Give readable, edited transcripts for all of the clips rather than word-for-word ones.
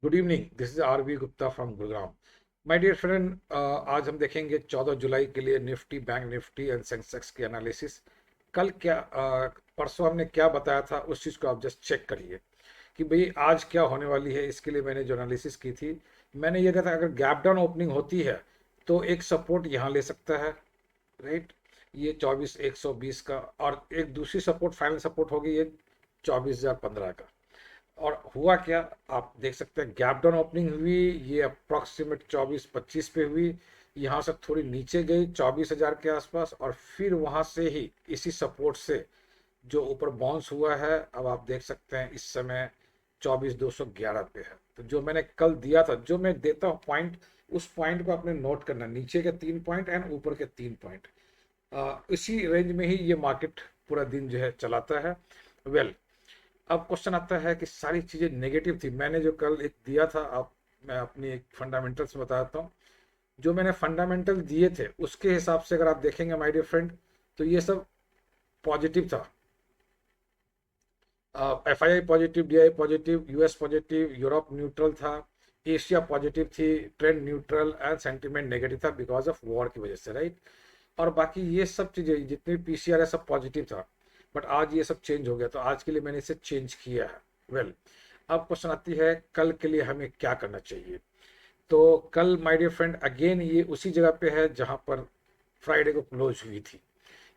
Good evening, this is R V Gupta from Gurugram. My dear friend, आज हम देखेंगे 14 जुलाई के लिए Nifty, bank Nifty and Sensex की एनालिसिस। कल क्या परसों हमने क्या बताया था उस चीज़ को आप जस्ट चेक करिए कि भाई आज क्या होने वाली है। इसके लिए मैंने जो एनालिसिस की थी, मैंने ये कहा था अगर गैप डाउन ओपनिंग होती है तो एक सपोर्ट यहाँ ले सकता है, राइट। ये 24,120 का, और एक दूसरी सपोर्ट, फाइनल सपोर्ट होगी ये 24,015 का। और हुआ क्या, आप देख सकते हैं गैप डाउन ओपनिंग हुई, ये अप्रॉक्सीमेट 24-25 पे हुई। यहाँ से थोड़ी नीचे गई 24,000 के आसपास, और फिर वहाँ से ही इसी सपोर्ट से जो ऊपर बाउंस हुआ है, अब आप देख सकते हैं इस समय 24,211 पे है। तो जो मैंने कल दिया था, जो मैं देता हूँ पॉइंट, उस पॉइंट को आपने नोट करना, नीचे के 3 पॉइंट एंड ऊपर के 3 पॉइंट। इसी रेंज में ही ये मार्केट पूरा दिन जो है चलाता है। वेल, अब क्वेश्चन आता है कि सारी चीजें नेगेटिव थी। मैंने जो कल एक दिया था, आप, मैं अपनी एक फंडामेंटल्स बताता हूँ। जो मैंने फंडामेंटल दिए थे उसके हिसाब से अगर आप देखेंगे माय डियर फ्रेंड, तो ये सब पॉजिटिव था। FII positive, DI positive, US positive, Europe neutral था, एशिया पॉजिटिव थी, trend neutral and sentiment negative था बिकॉज ऑफ वॉर की वजह से, राइट। और बाकी ये सब चीजें जितनी पीसीआर है सब पॉजिटिव था। बट आज ये सब चेंज हो गया, तो आज के लिए मैंने इसे चेंज किया है। वेल, अब क्वेश्चन आती है कल के लिए हमें क्या करना चाहिए। तो कल माय डियर फ्रेंड अगेन ये उसी जगह पे है जहां पर फ्राइडे को क्लोज हुई थी।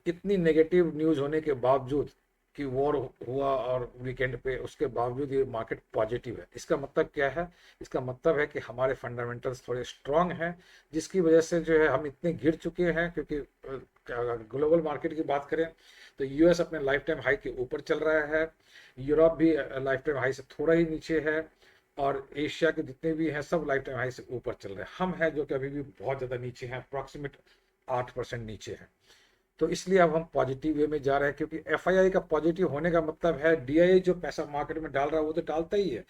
इतनी नेगेटिव न्यूज़ होने के बावजूद कि वॉर हुआ और वीकेंड पे, उसके बावजूद ये मार्केट पॉजिटिव है। इसका मतलब क्या है? इसका मतलब है कि हमारे फंडामेंटल्स थोड़े स्ट्रांग हैं, जिसकी वजह से जो है हम इतने गिर चुके हैं। क्योंकि ग्लोबल मार्केट की बात करें तो यूएस अपने लाइफ टाइम हाई के ऊपर चल रहा है, यूरोप भी लाइफ टाइम हाई से थोड़ा ही नीचे है, और एशिया के जितने भी हैं सब लाइफ टाइम हाई से ऊपर चल रहे हैं। हम हैं जो कि अभी भी बहुत ज़्यादा नीचे हैं, अप्रॉक्सीमेट 8% नीचे हैं। तो इसलिए अब हम पॉजिटिव वे में जा रहे हैं, क्योंकि एफआईआई का पॉजिटिव होने का मतलब है डीआईआई जो पैसा मार्केट में डाल रहा है वो तो डालता ही है,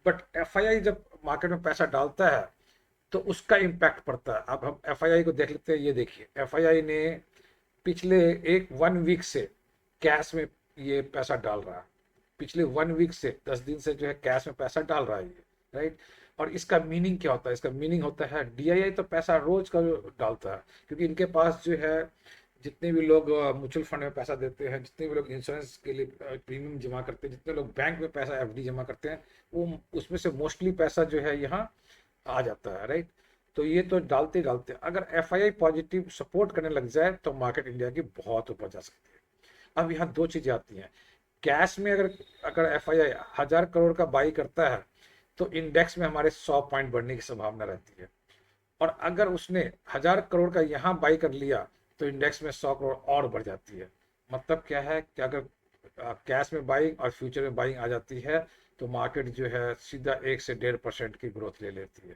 बट एफआईआई जब मार्केट में पैसा डालता है तो उसका इम्पैक्ट पड़ता है। अब हम एफआईआई को देख लेते हैं। ये देखिए, एफआईआई ने पिछले एक 1 वीक से कैश में ये पैसा डाल रहा है। पिछले 1 वीक से 10 दिन से जो है कैश में पैसा डाल रहा है ये, राइट। और इसका मीनिंग क्या होता है? इसका मीनिंग होता है डीआईआई तो पैसा रोज का डालता है, क्योंकि इनके पास जो है जितने भी लोग म्यूचुअल फंड में पैसा देते हैं, जितने भी लोग इंश्योरेंस के लिए प्रीमियम जमा करते हैं, जितने लोग बैंक में पैसा एफडी जमा करते हैं, वो उसमें से मोस्टली पैसा जो है यहाँ आ जाता है, राइट। तो ये तो डालते ही डालते हैं। अगर एफआईआई पॉजिटिव सपोर्ट करने लग जाए तो मार्केट इंडिया की बहुत ऊपर जा सकती है। अब यहाँ दो चीजें आती हैं। कैश में अगर अगर एफआईआई 1,000 करोड़ का बाई करता है तो इंडेक्स में हमारे 100 पॉइंट बढ़ने की संभावना रहती है। और अगर उसने 1,000 करोड़ का यहाँ बाई कर लिया तो इंडेक्स में 100 करोड़ और बढ़ जाती है। मतलब क्या है कि अगर कैश में बाइंग और फ्यूचर में बाइंग आ जाती है तो मार्केट जो है सीधा 1 से 1.5% की ग्रोथ ले लेती है।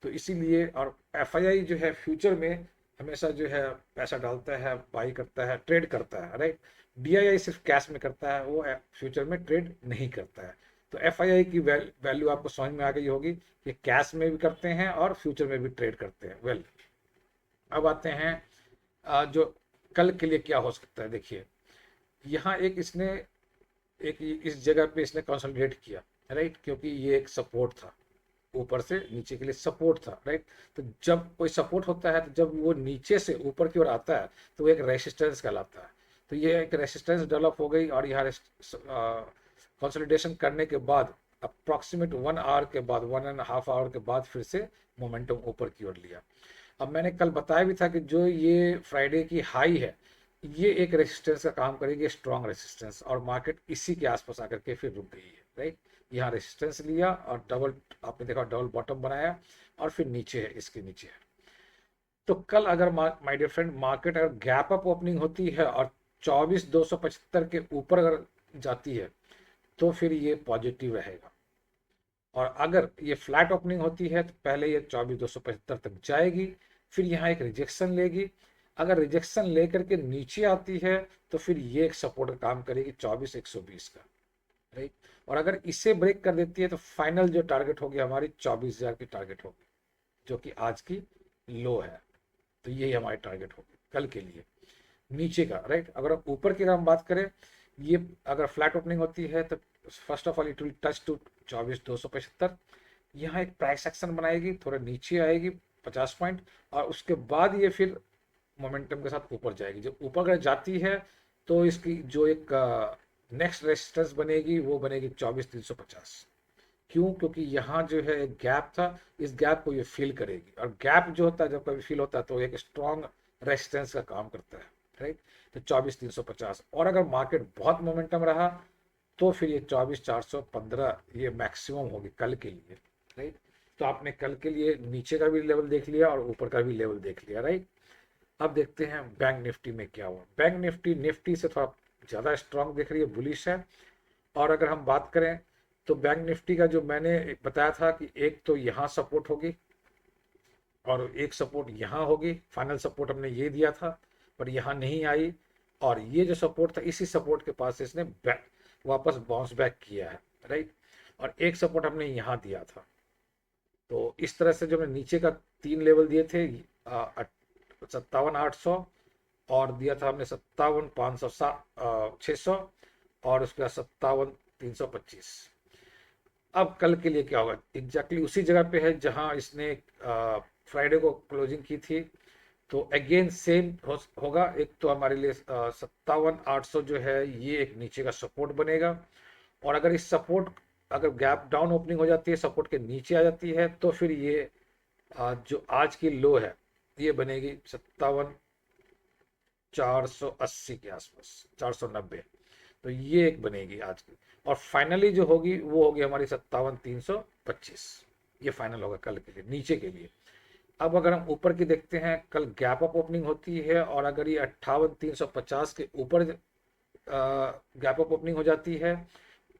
तो इसीलिए, और एफआईआई जो है फ्यूचर में हमेशा जो है पैसा डालता है, बाई करता है, ट्रेड करता है, राइट। डीआईआई सिर्फ कैश में करता है, वो फ्यूचर में ट्रेड नहीं करता है। तो एफआईआई की वैल्यू आपको समझ में आ गई होगी कि कैश में भी करते हैं और फ्यूचर में भी ट्रेड करते हैं। वेल, अब आते हैं जो कल के लिए क्या हो सकता है। देखिए, यहाँ एक इसने एक इस जगह पे इसने कंसोलिडेट किया, राइट, क्योंकि ये एक सपोर्ट था, ऊपर से नीचे के लिए सपोर्ट था, राइट। तो जब कोई सपोर्ट होता है, तो जब वो नीचे से ऊपर की ओर आता है तो वो एक रेसिस्टेंस कहलाता है। तो ये एक रेसिस्टेंस डेवलप हो गई, और यहाँ कंसोलिडेशन करने के बाद अप्रॉक्सीमेट 1 आवर के बाद, 1.5 आवर के बाद फिर से मोमेंटम ऊपर की ओर लिया। अब मैंने कल बताया भी था कि जो ये फ्राइडे की हाई है, ये एक रेसिस्टेंस का काम करेगी, स्ट्रॉन्ग रेसिस्टेंस, और मार्केट इसी के आसपास आकर के फिर रुक गई है, राइट। यहाँ रेसिस्टेंस लिया और डबल, आपने देखा डबल बॉटम बनाया, और फिर नीचे है, इसके नीचे है। तो कल अगर माय डियर फ्रेंड मार्केट अगर गैप अप ओपनिंग होती है और 24,275 के ऊपर अगर जाती है तो फिर ये पॉजिटिव रहेगा। और अगर ये फ्लैट ओपनिंग होती है तो पहले ये 24,275 तक जाएगी, फिर यहाँ एक रिजेक्शन लेगी। अगर रिजेक्शन लेकर के नीचे आती है तो फिर ये एक सपोर्ट का काम करेगी 24,120 का, राइट। और अगर इसे ब्रेक कर देती है तो फाइनल जो टारगेट होगी हमारी 24,000 की टारगेट होगी, जो कि आज की लो है। तो यही हमारी टारगेट होगी कल के लिए, नीचे का, राइट। अगर हम ऊपर की अगर हम बात करें, ये अगर फ्लैट ओपनिंग होती है तो first of all it will touch to 24,275। यहाँ एक प्राइस एक्शन बनाएगी, थोड़ा नीचे आएगी 50 पॉइंट, और उसके बाद ये फिर मोमेंटम के साथ ऊपर जाएगी। जब ऊपर अगर जाती है तो इसकी जो एक नेक्स्ट रेजिस्टेंस बनेगी वो बनेगी 24,350। क्यों? क्योंकि यहाँ जो है एक गैप था, इस गैप को ये फिल करेगी, और गैप जो होता है जब कभी फिल होता है तो एक स्ट्रॉन्ग रेजिस्टेंस का काम करता है, राइट। तो 24,350, और अगर मार्केट बहुत मोमेंटम रहा तो फिर ये 24,415 ये मैक्सिमम होगी कल के लिए, राइट। तो आपने कल के लिए नीचे का भी लेवल देख लिया और ऊपर का भी लेवल देख लिया, राइट। अब देखते हैं बैंक निफ्टी में क्या हुआ। बैंक निफ्टी निफ्टी से थोड़ा ज़्यादा स्ट्रांग दिख रही है, बुलिश है। और अगर हम बात करें तो बैंक निफ्टी का जो मैंने बताया था कि एक तो यहाँ सपोर्ट होगी और एक सपोर्ट यहाँ होगी, फाइनल सपोर्ट हमने ये दिया था पर यहाँ नहीं आई, और ये जो सपोर्ट था इसी सपोर्ट के पास इसने वापस बाउंस बैक किया है, राइट। और एक सपोर्ट हमने यहाँ दिया था। तो इस तरह से जो हमने नीचे का 3 लेवल दिए थे, 57,800, और दिया था हमने 57,500, 600, और उसके बाद 57,325। अब कल के लिए क्या होगा, एग्जैक्टली उसी जगह पे है जहां इसने फ्राइडे को क्लोजिंग की थी। तो अगेन सेम होगा। एक तो हमारे लिए 57,800 जो है ये एक नीचे का सपोर्ट बनेगा, और अगर इस सपोर्ट अगर गैप डाउन ओपनिंग हो जाती है, सपोर्ट के नीचे आ जाती है, तो फिर ये जो आज की लो है ये बनेगी 57,480 के आसपास, 490। तो ये एक बनेगी आज की, और फाइनली जो होगी वो होगी हमारी 57,325। ये फाइनल होगा कल के लिए नीचे के लिए। अब अगर हम ऊपर की देखते हैं, कल गैप अप ओपनिंग होती है, और अगर ये 58,350 के ऊपर गैप अप ओपनिंग हो जाती है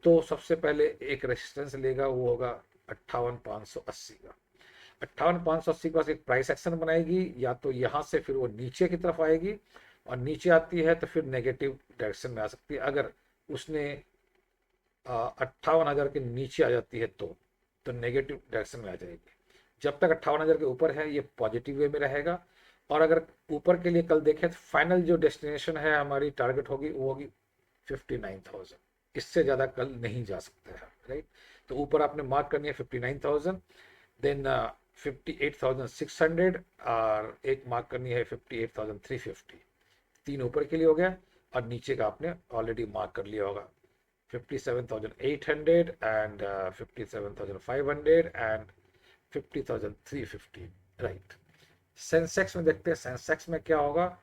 तो सबसे पहले एक रेजिस्टेंस लेगा, वो होगा 58,580 का। 58,580 के पास एक प्राइस एक्शन बनाएगी, या तो यहाँ से फिर वो नीचे की तरफ आएगी, और नीचे आती है तो फिर नेगेटिव डायरेक्शन में आ सकती है। अगर उसने 58,000 के नीचे आ जाती है तो नेगेटिव डायरेक्शन में आ जाएगी। जब तक 58,000 के ऊपर है ये पॉजिटिव वे में रहेगा। और अगर ऊपर के लिए कल देखें तो फाइनल जो डेस्टिनेशन है हमारी टारगेट होगी वो होगी 59,000। इससे ज़्यादा कल नहीं जा सकता है, राइट। तो ऊपर आपने मार्क करनी है 59,000, देन 58,600, और एक मार्क करनी है 58,350। 3 ऊपर के लिए हो गया, और नीचे का आपने ऑलरेडी मार्क कर लिया होगा 57,800 एंड 57,500 एंड 50,350, राइट। सेंसेक्स में देखते हैं सेंसेक्स में क्या होगा।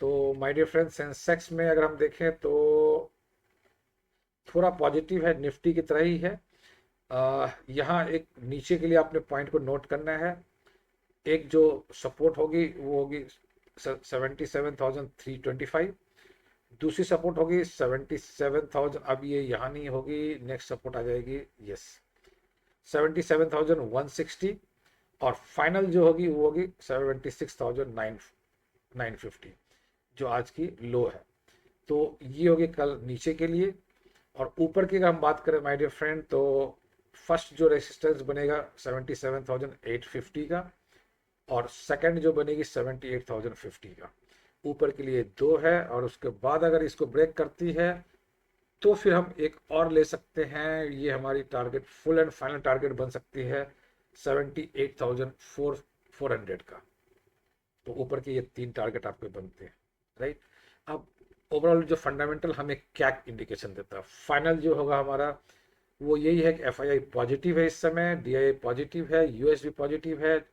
तो माय डियर फ्रेंड, सेंसेक्स में अगर हम देखें तो थोड़ा पॉजिटिव है, निफ्टी की तरह ही है। यहाँ एक नीचे के लिए आपने पॉइंट को नोट करना है। एक जो सपोर्ट होगी वो होगी 77,325, दूसरी सपोर्ट होगी 77,000, अब ये यहाँ नहीं होगी, नेक्स्ट सपोर्ट आ जाएगी, यस, 77,160, और फाइनल जो होगी वो होगी 76,950, जो आज की लो है। तो ये होगी कल नीचे के लिए। और ऊपर की अगर हम बात करें माय डियर फ्रेंड, तो फर्स्ट जो रेजिस्टेंस बनेगा 77,850 का, और सेकंड जो बनेगी 78,050 का। ऊपर के लिए 2 है, और उसके बाद अगर इसको ब्रेक करती है तो फिर हम एक और ले सकते हैं। ये हमारी target full and final target बन सकती है 78,400 का। तो ऊपर के ये 3 टारगेट आपके बनते हैं, राइट। अब ओवरऑल जो फंडामेंटल हमें क्या इंडिकेशन देता है, फाइनल जो होगा हमारा वो यही है कि एफआईआई पॉजिटिव है इस समय, डीआईआई पॉजिटिव है, यूएस भी पॉजिटिव है,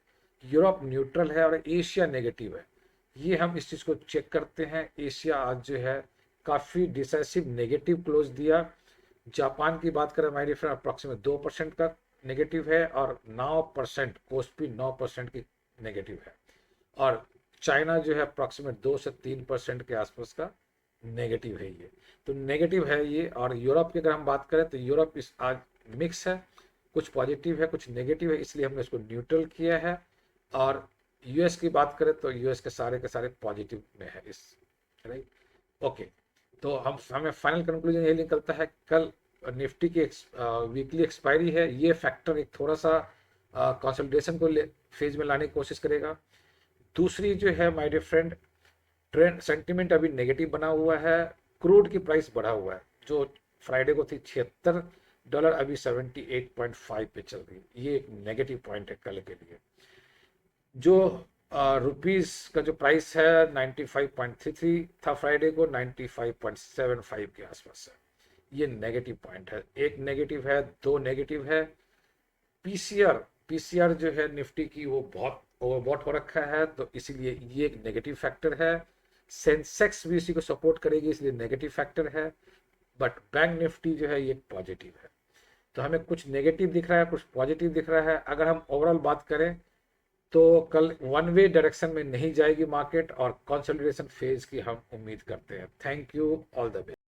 यूरोप न्यूट्रल है, और एशिया नेगेटिव है। ये हम इस चीज़ को चेक करते हैं। एशिया आज जो है काफ़ी डिसाइसिव नेगेटिव क्लोज दिया। जापान की बात करें हमारी फ्रेंड, अप्रॉक्सीमेट 2% का नेगेटिव है, और 9% कोस्पी 9% की नेगेटिव है। और चाइना जो है अप्रॉक्सीमेट 2 से 3% के आसपास का नेगेटिव है ये। तो नेगेटिव है ये। और यूरोप की अगर हम बात करें तो यूरोप इस आज मिक्स है, कुछ पॉजिटिव है कुछ नेगेटिव है, इसलिए हमने इसको न्यूट्रल किया है। और यूएस की बात करें तो यूएस के सारे पॉजिटिव में है इस, राइट। ओके, तो हम हमें फाइनल कंक्लूजन यही निकलता है, कल निफ्टी की वीकली एक्सपायरी है, ये फैक्टर एक थोड़ा सा कंसोलिडेशन को फेज में लाने की कोशिश करेगा। दूसरी जो है my dear friend, trend sentiment अभी नेगेटिव बना हुआ है, क्रूड की प्राइस बढ़ा हुआ है, जो फ्राइडे को थी 76, डॉलर अभी 78.5 पे चल रही है, ये एक नेगेटिव पॉइंट है कल के लिए। जो रुपीस का जो प्राइस है 95.33 था फ्राइडे को, 95.75 के आसपास है। ये नेगेटिव पॉइंट है, एक नेगेटिव है, दो नेगेटिव है। पीसीआर पीसीआर जो है निफ्टी की वो बहुत ओवरबॉट हो रखा है, तो इसीलिए ये एक नेगेटिव फैक्टर है। सेंसेक्स भी इसी को सपोर्ट करेगी, इसलिए नेगेटिव फैक्टर है। बट बैंक निफ्टी जो है ये पॉजिटिव है। तो हमें कुछ नेगेटिव दिख रहा है, कुछ पॉजिटिव दिख रहा है। अगर हम ओवरऑल बात करें तो कल वन वे डायरेक्शन में नहीं जाएगी मार्केट, और कंसोलिडेशन फेज की हम उम्मीद करते हैं। Thank you, all the best.